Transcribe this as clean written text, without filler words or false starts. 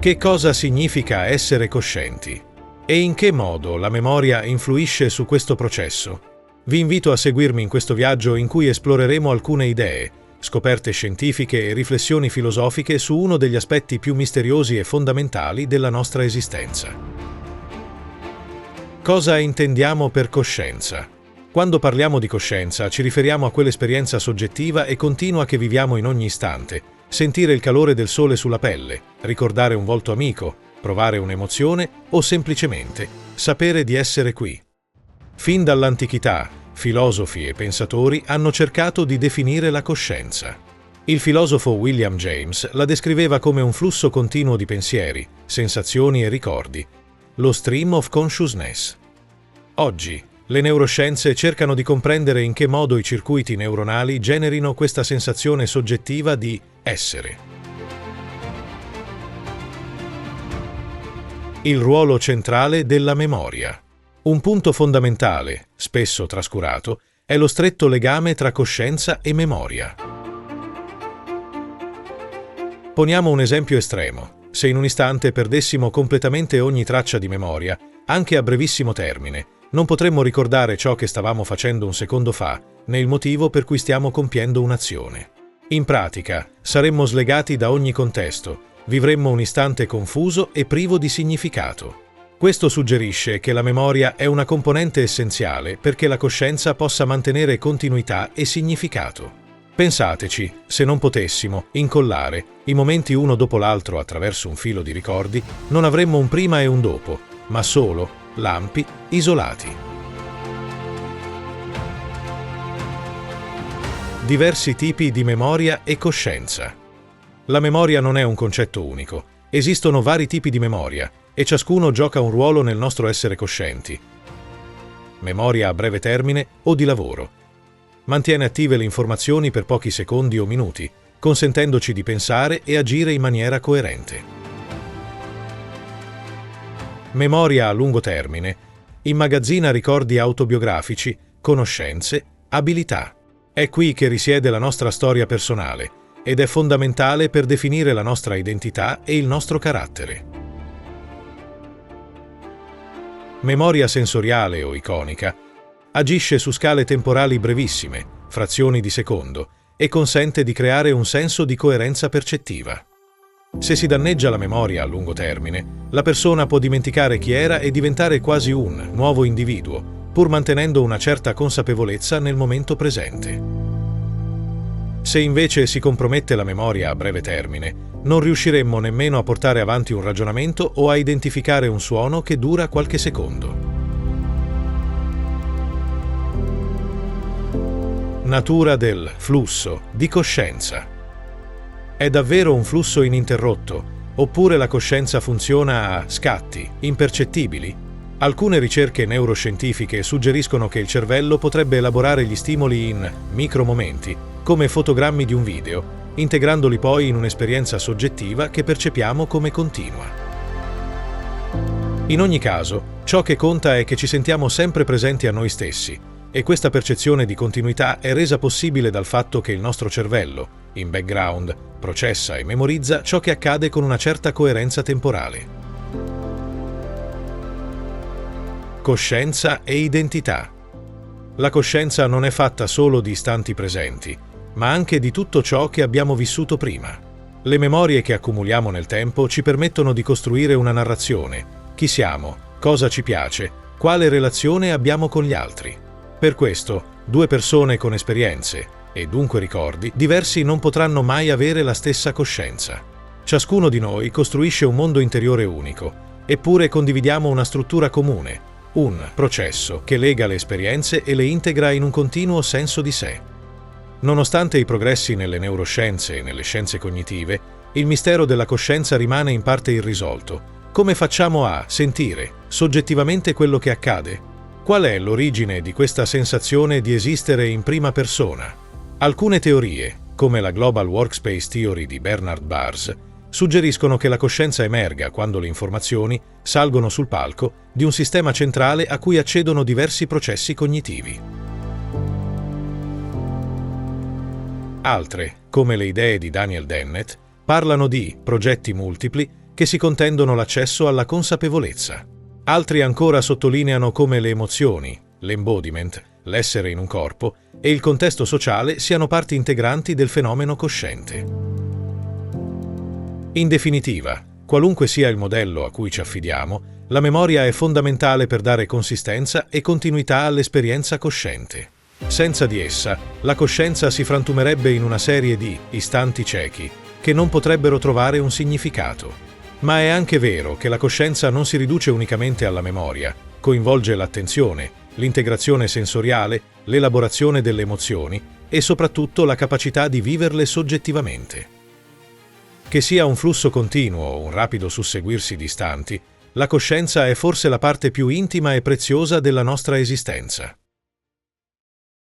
Che cosa significa essere coscienti? E in che modo la memoria influisce su questo processo? Vi invito a seguirmi in questo viaggio in cui esploreremo alcune idee, scoperte scientifiche e riflessioni filosofiche su uno degli aspetti più misteriosi e fondamentali della nostra esistenza. Cosa intendiamo per coscienza? Quando parliamo di coscienza ci riferiamo a quell'esperienza soggettiva e continua che viviamo in ogni istante. Sentire il calore del sole sulla pelle, ricordare un volto amico, provare un'emozione o semplicemente sapere di essere qui. Fin dall'antichità, filosofi e pensatori hanno cercato di definire la coscienza. Il filosofo William James la descriveva come un flusso continuo di pensieri, sensazioni e ricordi, lo stream of consciousness. Oggi, le neuroscienze cercano di comprendere in che modo i circuiti neuronali generino questa sensazione soggettiva di essere. Il ruolo centrale della memoria. Un punto fondamentale, spesso trascurato, è lo stretto legame tra coscienza e memoria. Poniamo un esempio estremo. Se in un istante perdessimo completamente ogni traccia di memoria, anche a brevissimo termine, non potremmo ricordare ciò che stavamo facendo un secondo fa, né il motivo per cui stiamo compiendo un'azione. In pratica, saremmo slegati da ogni contesto, vivremmo un istante confuso e privo di significato. Questo suggerisce che la memoria è una componente essenziale perché la coscienza possa mantenere continuità e significato. Pensateci, se non potessimo incollare i momenti uno dopo l'altro attraverso un filo di ricordi, non avremmo un prima e un dopo, ma solo lampi isolati. Diversi tipi di memoria e coscienza. La memoria non è un concetto unico. Esistono vari tipi di memoria e ciascuno gioca un ruolo nel nostro essere coscienti. Memoria a breve termine o di lavoro. Mantiene attive le informazioni per pochi secondi o minuti, consentendoci di pensare e agire in maniera coerente. Memoria a lungo termine. Immagazzina ricordi autobiografici, conoscenze, abilità. È qui che risiede la nostra storia personale ed è fondamentale per definire la nostra identità e il nostro carattere. Memoria sensoriale o iconica. Agisce su scale temporali brevissime, frazioni di secondo, e consente di creare un senso di coerenza percettiva. Se si danneggia la memoria a lungo termine, la persona può dimenticare chi era e diventare quasi un nuovo individuo, pur mantenendo una certa consapevolezza nel momento presente. Se invece si compromette la memoria a breve termine, non riusciremmo nemmeno a portare avanti un ragionamento o a identificare un suono che dura qualche secondo. Natura del flusso di coscienza. È davvero un flusso ininterrotto, oppure la coscienza funziona a scatti impercettibili? Alcune ricerche neuroscientifiche suggeriscono che il cervello potrebbe elaborare gli stimoli in micromomenti, come fotogrammi di un video, integrandoli poi in un'esperienza soggettiva che percepiamo come continua. In ogni caso, ciò che conta è che ci sentiamo sempre presenti a noi stessi, e questa percezione di continuità è resa possibile dal fatto che il nostro cervello, in background, processa e memorizza ciò che accade con una certa coerenza temporale. Coscienza e identità. La coscienza non è fatta solo di istanti presenti, ma anche di tutto ciò che abbiamo vissuto prima. Le memorie che accumuliamo nel tempo ci permettono di costruire una narrazione. Chi siamo? Cosa ci piace? Quale relazione abbiamo con gli altri? Per questo, due persone con esperienze, e dunque ricordi, diversi non potranno mai avere la stessa coscienza. Ciascuno di noi costruisce un mondo interiore unico, eppure condividiamo una struttura comune, un processo che lega le esperienze e le integra in un continuo senso di sé. Nonostante i progressi nelle neuroscienze e nelle scienze cognitive, il mistero della coscienza rimane in parte irrisolto. Come facciamo a sentire soggettivamente quello che accade? Qual è l'origine di questa sensazione di esistere in prima persona? Alcune teorie, come la Global Workspace Theory di Bernard Baars, suggeriscono che la coscienza emerga quando le informazioni salgono sul palco di un sistema centrale a cui accedono diversi processi cognitivi. Altre, come le idee di Daniel Dennett, parlano di progetti multipli che si contendono l'accesso alla consapevolezza. Altri ancora sottolineano come le emozioni, l'embodiment, l'essere in un corpo e il contesto sociale siano parti integranti del fenomeno cosciente. In definitiva, qualunque sia il modello a cui ci affidiamo, la memoria è fondamentale per dare consistenza e continuità all'esperienza cosciente. Senza di essa, la coscienza si frantumerebbe in una serie di istanti ciechi che non potrebbero trovare un significato. Ma è anche vero che la coscienza non si riduce unicamente alla memoria, coinvolge l'attenzione, l'integrazione sensoriale, l'elaborazione delle emozioni e soprattutto la capacità di viverle soggettivamente. Che sia un flusso continuo o un rapido susseguirsi di istanti, la coscienza è forse la parte più intima e preziosa della nostra esistenza.